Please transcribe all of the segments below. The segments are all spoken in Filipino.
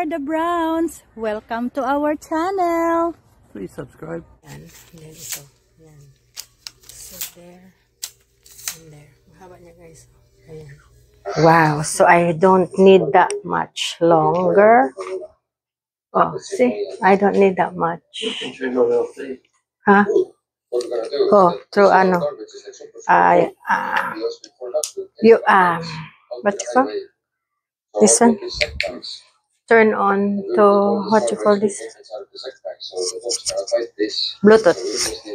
are the Browns. Welcome to our channel. Please subscribe. Yan. Then ito. Yan. So there. And there. Mahaba niya guys. Ayan. Wow. So I don't need that much longer. Oh, see? I don't need that much. Huh? Oh, through ano? What you call? This one? Turn on to, what you call this? Bluetooth.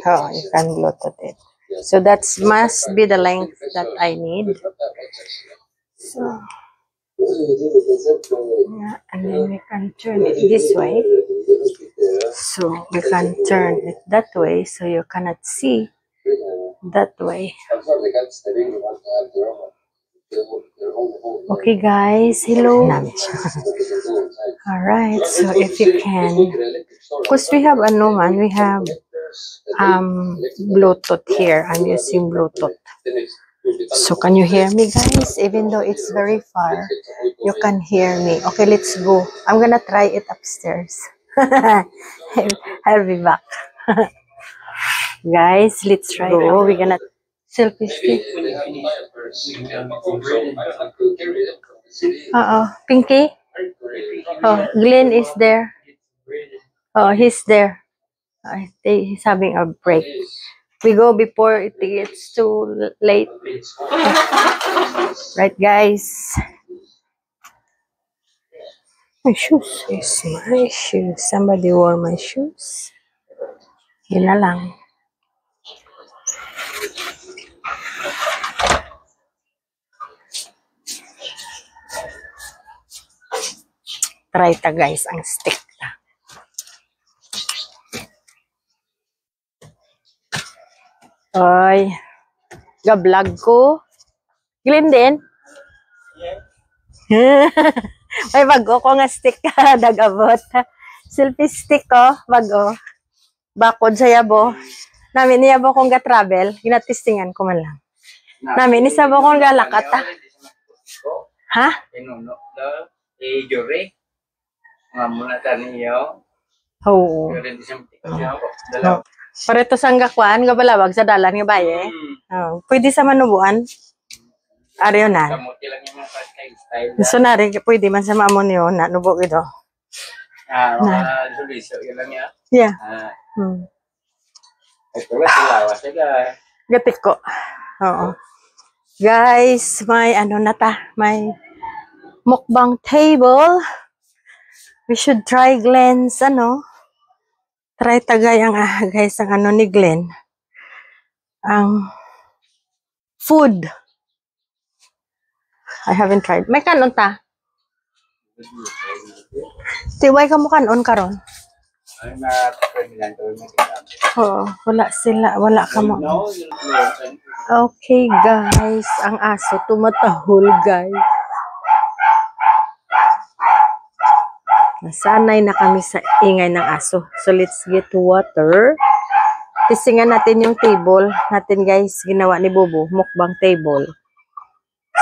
Oh, you can Bluetooth it. So that must be the length that I need. So, yeah, and then we can turn it this way. So we can turn it that way so you cannot see that way. Okay guys, hello. Alright, so if you can, because we have we have Bluetooth here. I'm using Bluetooth. So can you hear me guys? Even though it's very far, you can hear me. Okay, let's go. I'm gonna try it upstairs. I'll be back. Guys, let's try it. We're gonna selfie stick. Pinky? Oh, Glenn is there. Oh, he's there. He's having a break. We go before it gets too late. Right, guys? My shoes. Yes, my shoes. Somebody wore my shoes. Yun na lang. Try ta guys, ang stick ta. Oy. Ga-vlog ko. Glenn din? Yeah. May bago ko nga stick dagabot. Selfie stick ko, bago. Bakod sa yabo. Namin ni yabo kong ga-travel, ginatistingan ko man lang. Namin ni sabo kong ga-lakat ta. Ha? Oo. Pareto sang gakuan, gabalawag sa dalan nga baye. Oh, pwede sa manubuan. Ariyo na. So na rin, pwede man sa maamon yun, na nubo ito. Yeah. Gatik ko. Oo. Guys, may may mukbang table. We should try Glenn's, try tagay ang, guys, ang ni Glenn. Ang food. I haven't tried. May kanon ta? Tiway ka mo kanon karon? Oo, wala sila. Wala ka mo. Okay, guys. Ang aso tumatahol, guys. Nasanay na kami sa ingay ng aso. So, let's get water. Tisingan natin yung table natin, guys. Ginawa ni Bobo. Mukbang table.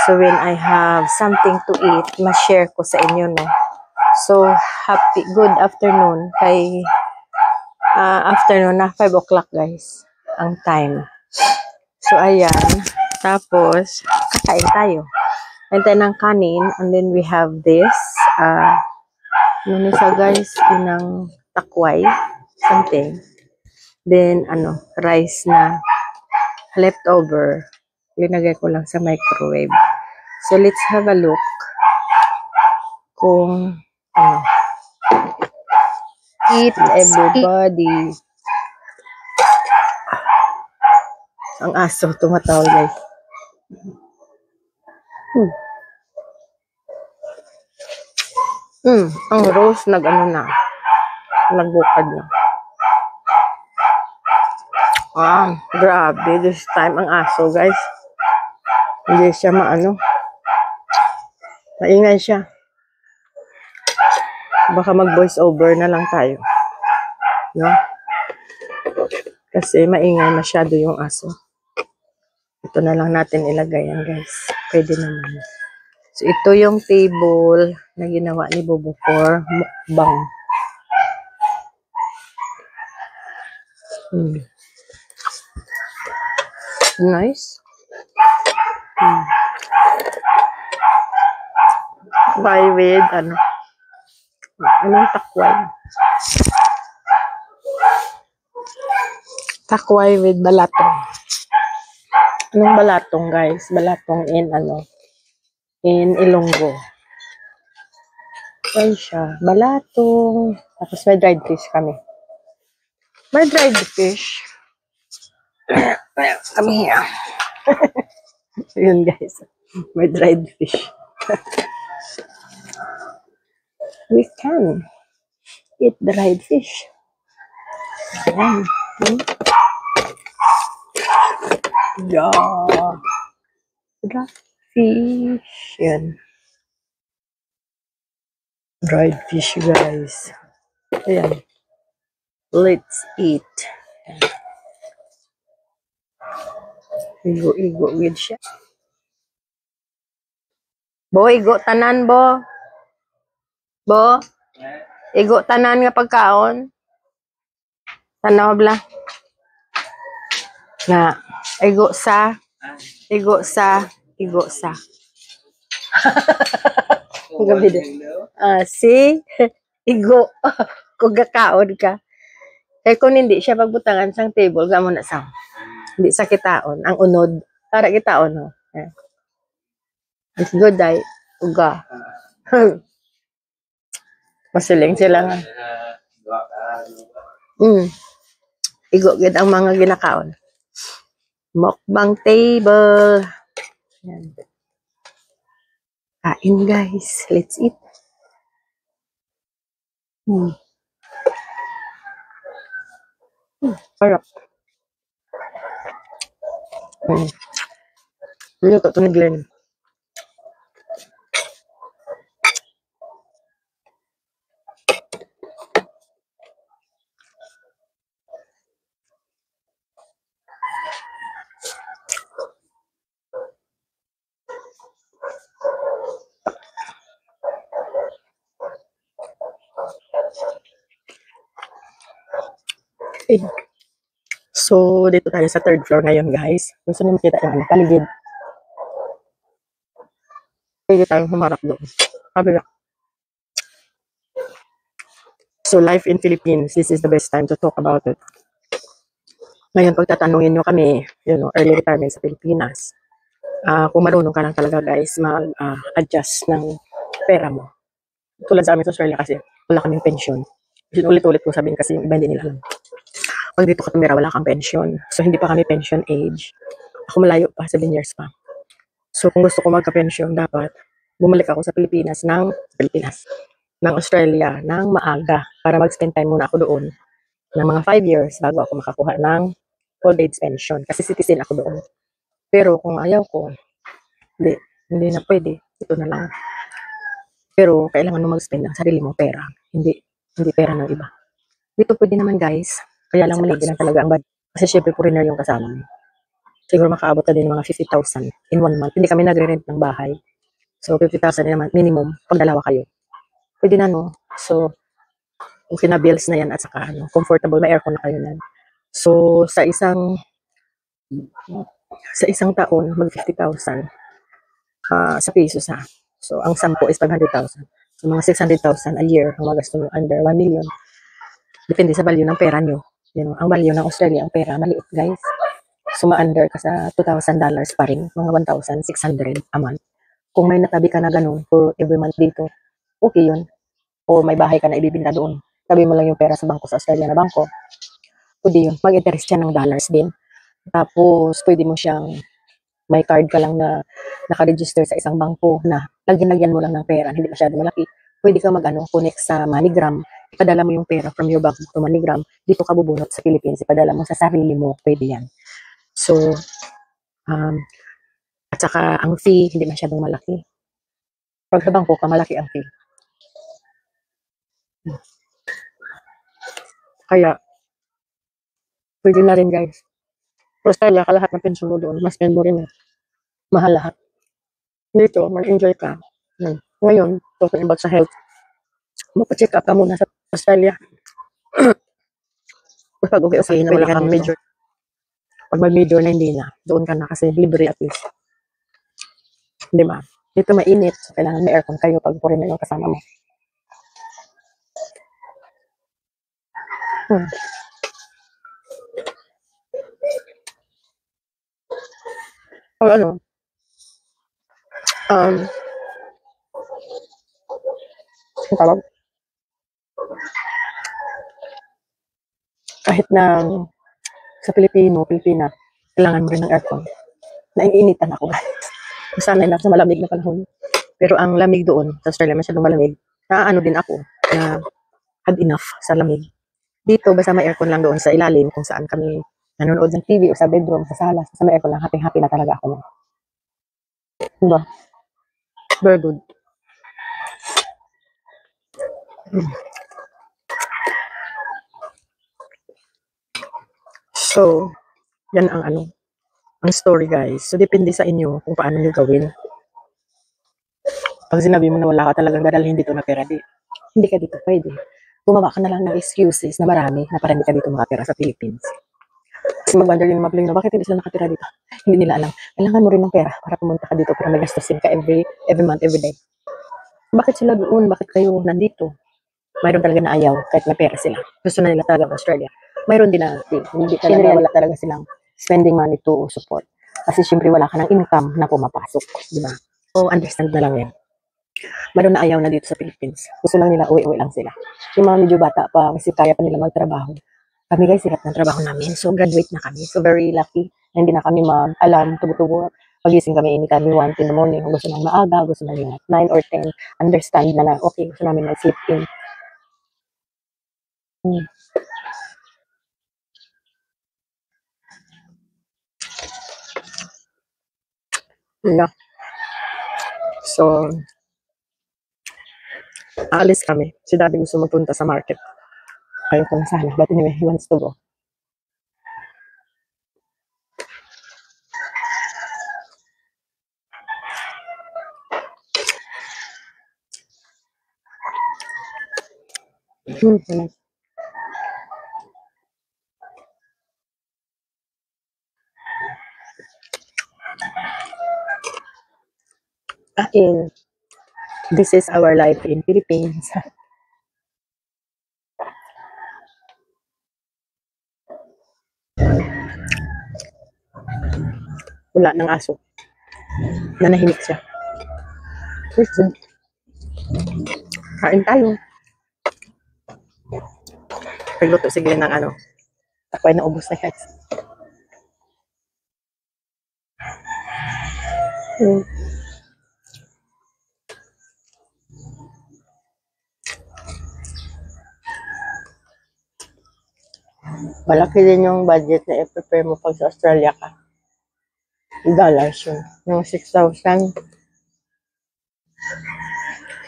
So, when I have something to eat, ma-share ko sa inyo, no? So, good afternoon. Kay, afternoon na, 5 o'clock, guys. Ang time. So, ayan. Tapos, kakain tayo. Kain tayo ng kanin. And then, we have this, nunisa guys, inang takway, something. Then, rice na leftover. Linagay ko lang sa microwave. So, let's have a look kung, eat everybody. Ang aso, tumatawal guys. Ang rose nagbukad na. Grabe this time ang aso, guys. Hindi siya maingay siya. Baka mag-voice over na lang tayo. No? Kasi maingay masyado yung aso. Ito na lang natin ilagay yan, guys. Pwede naman. So, ito yung table na ginawa ni Bobo for mukbang. Nice. Takway with, anong takway? Takway with balatong. Anong balatong, guys? Balatong in Ilonggo. Yan siya. Balatong. Tapos may dried fish kami. May dried fish. Kami here. Yun, guys. May dried fish. We can eat dried fish. Ayan. Yeah. Dried fish. Yan. Dried fish, guys. Ayan. Let's eat. Igo-igo with siya. Bo, igo tanan, bo. Bo, igo tanan nga pagkaon. Tanaw bla. Nga, igo sa. Gabi din. Si, igo. Kung gakaon ka. Kaya kung hindi siya pagbutangan sang table, gamo na sang. Hindi sa kitaon. Ang unod. Para kitaon, no? It's good, ay. Uga. Masiling sila nga. Igo, gid ang mga ginakaon. Mukbang table. Yan. Kain, guys. Let's eat. Sarap. Luto to ni Glenn. So, dito tayo sa third floor ngayon, guys. Gusto niyo makita yung paligid. Pwede tayong humarap doon. Kabila. So, life in Philippines, this is the best time to talk about it. Ngayon, pag tatanungin nyo kami, early retirement sa Pilipinas, kung marunong ka lang talaga, guys, mag-adjust ng pera mo. Tulad sa amin sa Australia kasi, wala kaming pension. Ulit-ulit ko sabihin kasi yung iba hindi nila alam. Pag dito ka tumira, wala kang pension. So, hindi pa kami pension age. Ako malayo pa, 7 years pa. So, kung gusto ko magka-pension, dapat bumalik ako sa Pilipinas, ng Australia, ng maaga, para mag-spend time muna ako doon ng mga 5 years bago ako makakuha ng old age pension. Kasi citizen ako doon. Pero kung ayaw ko, hindi na pwede. Ito na lang. Pero kailangan mo mag-spend ng sarili mo pera. Hindi pera ng iba. Dito pwede naman, guys. Kaya lang maligi lang talaga ang budget. Kasi syempre foreigner yung kasama mo. Siguro makaabot ka din ng mga 50,000 in 1 month. Hindi kami nagre-rent ng bahay. So 50,000 naman minimum pag dalawa kayo. Pwede na, no? So okay na, bills na yan at saka comfortable, may aircon na kayo nan. So sa isang taon mag 50,000 sa pesos ha. So ang 10 is 500,000. So mga 600,000 a year ang magasto nyo, under 1 million. Depende sa value ng pera nyo. Ang value ng Australia, ang pera maliit, guys. So ma-under ka sa $2,000 pa rin, mga 1,600 a month. Kung may natabi ka na ganun for every month dito, okay yun. O may bahay ka na ibibinta doon. Tabi mo lang yung pera sa bangko, sa Australia na bangko. Pwede yun. Mag-interest siya ng dollars din. Tapos, pwede mo siyang, may card ka lang na nakaregister sa isang bangko na lagyan mo lang ng pera, hindi masyado malaki. Pwede ka connect sa MoneyGram. Ipadala mo yung pera from your bank to MoneyGram. Dito ka bubunot sa Philippines. Ipadala mo sa sarili mo. Pwede yan. So, at saka ang fee, hindi masyadong malaki. Pag sa bangko ka, malaki ang fee. Kaya, pwede na rin, guys. Australia, lahat ng pension mo doon, mas spend mo rin. Mahal lahat. Dito, mag-enjoy ka. Ngayon, talking about sa health, mapacheck up ka muna sa Australia. Pag okay, na wala kang major. Pag may major na hindi na, doon ka na kasi libre at least. Di ba? Dito mainit, so kailangan may aircon kayo pag foreigner yung kasama mo. Pag ano, ang tawag, kahit na sa Pilipina, kailangan mo rin ng aircon. Naiinitan ako guys. Sanay na sa malamig na panahon. Pero ang lamig doon, sa Australia, masyadong malamig. Naaano din ako na had enough sa lamig. Dito, basta may aircon lang doon sa ilalim kung saan kami nanonood ng TV o sa bedroom, sa sala. Basta may aircon lang, happy-happy na talaga ako. Diba? Very good. So, yan ang ang story guys. So, depende sa inyo kung paano nyo gawin. Pag sinabi mo na wala ka talagang dadalhin dito na pera, hindi ka dito pwede. Gumawa ka na lang ng excuses na marami na para hindi ka dito makatira sa Philippines. Kasi mag-wonder yung mga Pilipino, bakit hindi sila nakatira dito? Hindi nila alam. Kailangan mo rin ng pera para pumunta ka dito para may gastusin ka every month, every day. Bakit sila doon? Bakit kayo nandito? Mayroon talaga na ayaw kahit may pera sila. Gusto na nila talaga Australia. Mayroon din na hindi talaga, wala talaga silang spending money to support. Kasi syempre wala ka ng income na pumapasok. Di ba? So understand na lang yan. Mayroon na ayaw na dito sa Philippines. Gusto lang nila, uwi-uwi lang sila. Yung mga medyo bata pa, kasi kaya pa nila magtrabaho. Kami guys, hirap ng trabaho namin. So, graduate na kami. So, very lucky na hindi na kami mag-alarm, tubo-tubo. Pagising kami anytime we want in the morning. Kung gusto namin maaga, gusto namin 9 or 10. Understand na okay, gusto namin mag-sleep in. Yeah. So, aalis kami. Si daddy gusto magpunta sa market. Kayo ko na sana. But anyway, he wants to go. This is our life in Philippines. Wala ng aso. Nanahimik siya. Listen. Kain tayo. Pagluto sige ng ako ay naubos na guys. Malaki din yung budget na i-prepare mo pag sa Australia ka. Dollars yun. Yung 6,000,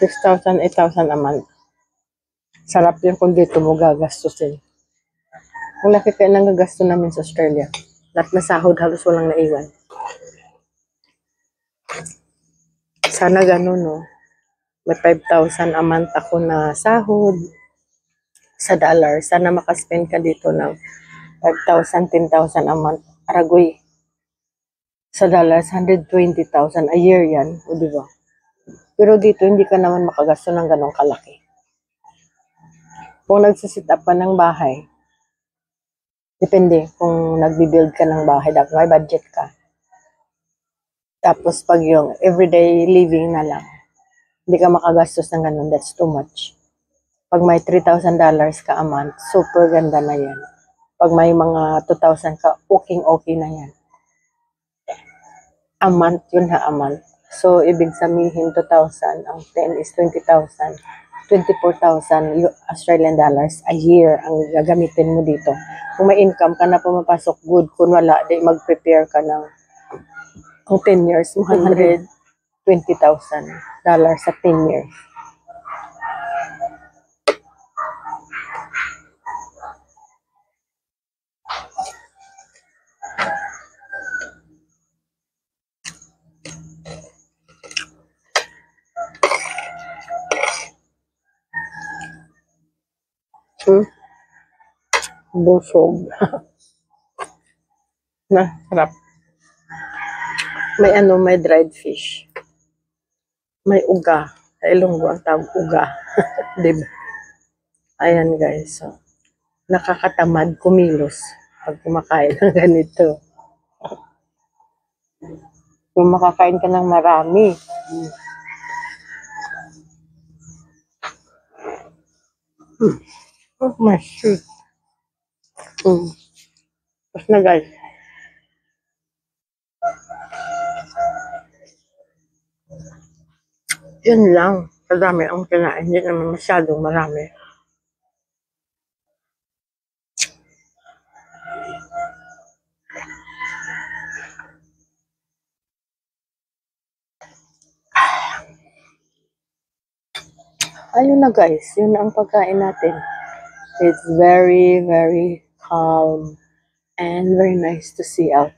8,000 a month. Sarap yun kung dito mo gagastusin. Ang laki kaya nang gagasto namin sa Australia. Lahat na sahod, halos walang naiwan. Sana ganun, no? May 5,000 a month ako na sahod sa dollar. Sana makaspend ka dito ng 5,000, 10,000 a month. Aragoy. Sa dollars, 120,000 a year yan. O diba? Pero dito, hindi ka naman makagasto ng ganong kalaki. Kung nagsisit up ka ng bahay, depende kung nagbi-build ka ng bahay, dapat may budget ka. Tapos pag yung everyday living na lang, hindi ka makagastos ng ganun, that's too much. Pag may $3,000 ka a month, super ganda na yan. Pag may mga 2,000 ka, okay na yan. A month, yun ha, a month. So, ibig sabihin 2,000, ang 10 is 20,000. 24,000 Australian dollars a year ang gagamitin mo dito. Kung may income ka na pumapasok, good. Kung wala, di mag-prepare ka ng 10 years, $120,000 sa 10 years. Busog. Na, sarap. May may dried fish. May uga. Sa Ilonggo ang tawag uga. Diba? Ayan guys. So, nakakatamad kumilos pag kumakain ng ganito. Kung makakain ka ng marami. Oh my shit. Tapos na guys. Yun lang. Kadami ang kinain. Hindi naman masyadong marami. Ayun na guys. Yun na ang pagkain natin. It's very, very calm and very nice to see out.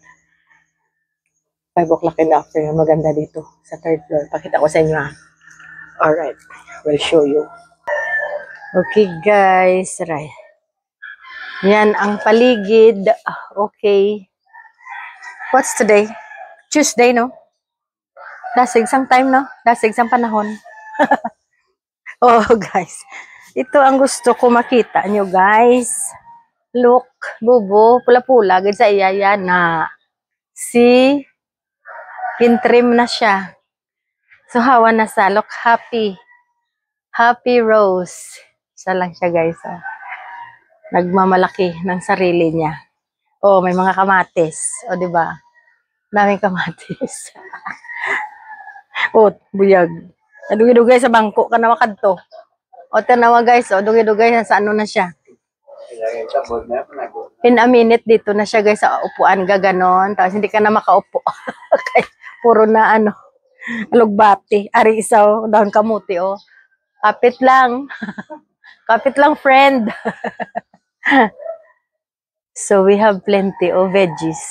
5 o'clock in the afternoon. Maganda dito sa 3rd floor. Pakita ko sa inyo ha. Alright. We'll show you. Okay guys. Right. Yan ang paligid. Okay. What's today? Tuesday, no? Dasig sang time, no? Dasig sang panahon. Oh guys. Ito ang gusto ko makita nyo guys. Look. Bubo. Pula-pula. Gad sa iyaya na. See? Pintrim na siya. So, hawa na sa. Look, happy. Happy Rose. Isa lang siya, guys. Oh. Nagmamalaki ng sarili niya. Oh, may mga kamatis. Oh, di ba? Daming kamatis. Oh, buyag. Dugay-dugay sa bangko ka na makadto. O, tanawa, guys. O, dugay-dugay sa ano na siya. In a minute, dito na siya, guys, sa upuan. Gaganon. Tapos, hindi ka na makaupo. Okay. Puro na, alugbati. Ari isaw, dahon kamuti, oh. Kapit lang. Kapit lang, friend. So, we have plenty of veggies.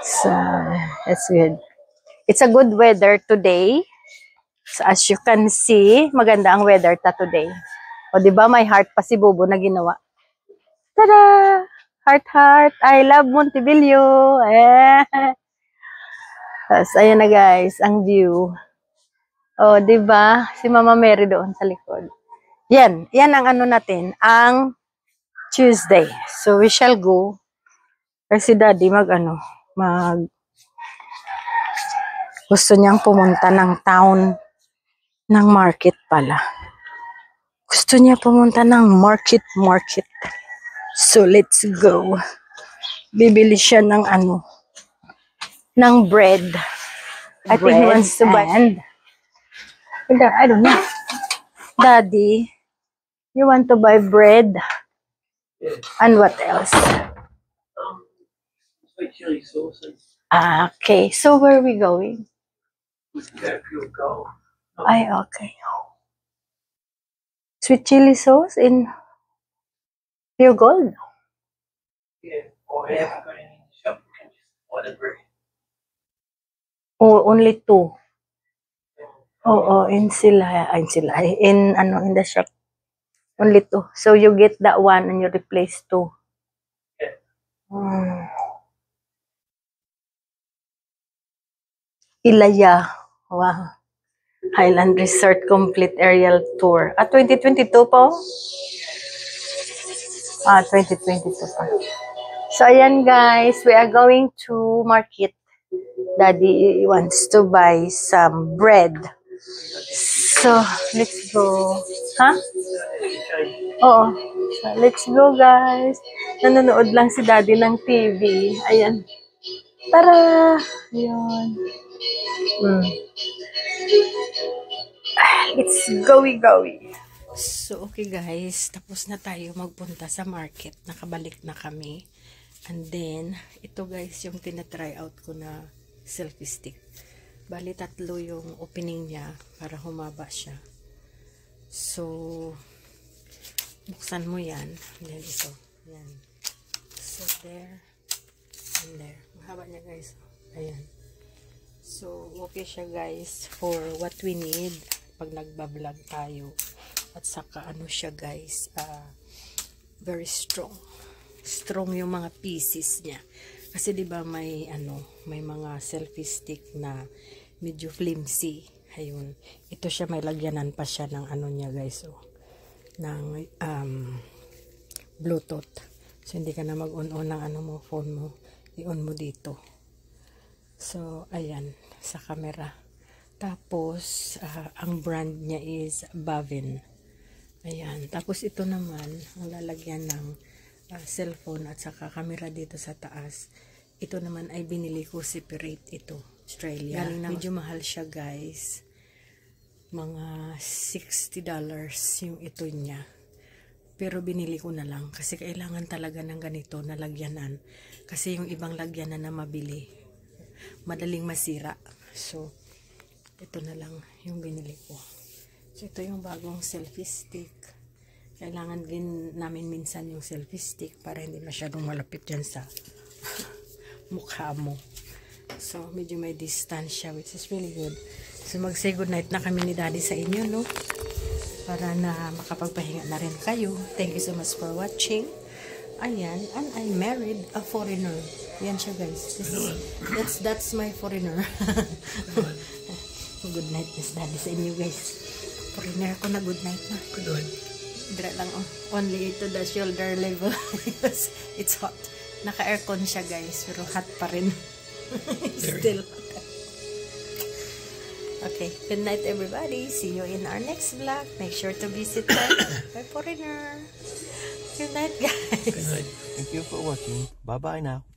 So, that's good. It's a good weather today. So, as you can see, maganda ang weather today. O, diba, may heart pa si Bobo na ginawa. Tada! Heart, heart. I love Montebello. Eh. Tapos, ayan na guys, ang view. O, diba? Si Mama Mary doon sa likod. Yan. Yan ang natin, ang Tuesday. So, we shall go. Kasi Daddy, gusto niyang pumunta ng town, ng market pala. Gusto niya pumunta ng market. So, let's go. Bibili siya ng ng bread. I think he wants to buy. I don't know. Daddy, you want to buy bread? Yeah. And what else? Sweet chili sauce. Okay, so where are we going? There you go. Ay, okay. Sweet chili sauce in Pure Gold? Yeah. Or I haven't got any in the shop. You can just order bread. Oh, only 2. Oh, in the shop. Only 2. So you get that one and you replace 2. Yeah. Ilaya. Wow. Highland Resort Complete Aerial Tour. 2022 po? 2022 pa. So, ayan guys. We are going to market. Daddy wants to buy some bread. So, let's go. Huh? Oo. So, let's go guys. Nanonood lang si Daddy ng TV. Ayan. Tara! Ayan. It's goey. So, okay guys. Tapos na tayo magpunta sa market. Nakabalik na kami. And then, ito guys yung tinatry out ko na selfie stick. Bali, 3 yung opening niya para humaba siya. So, buksan mo yan. Then, ito. Yan. So, there. And there. Mahaba niya guys. Ayan. So, okay siya guys for what we need pag nagbablog tayo. At saka ano siya guys, very strong. Strong yung mga pieces niya. Kasi 'di ba may mga selfie stick na medyo flimsy. Ayun. Ito siya, may lagyanan pa siya ng ano niya guys, ng Bluetooth. So hindi ka na mag-on-on ng phone mo. I-on mo dito. So ayan, sa camera. Tapos ang brand niya is Bavin. Ayan. Tapos ito naman ang lalagyan ng cellphone at saka camera dito sa taas. Ito naman ay binili ko separate ito. Australia. Medyo mahal siya guys. Mga $60 yung ito niya. Pero binili ko na lang kasi kailangan talaga ng ganito na lagyanan. Kasi yung ibang lagyanan na mabili, madaling masira. So, ito na lang yung binili ko. So, ito yung bagong selfie stick. Kailangan din namin minsan yung selfie stick para hindi masyadong malapit dyan sa mukha mo. So, medyo may distance siya, which is really good. So, mag-say goodnight na kami ni Daddy sa inyo, no? Para na makapagpahinga na rin kayo. Thank you so much for watching. Ayan, and I married a foreigner. Yan siya, guys. That's my foreigner. Good night, Miss Daddy, sa inyo, guys. Foreigner ko na good night na. Good night. Dra lang, only to the shoulder level. It's hot. Naka-aircon siya, guys, pero hot pa rin. Still hot. Okay, good night, everybody. See you in our next vlog. Make sure to visit my foreigner. Good night, guys. Good night. Thank you for watching. Bye-bye now.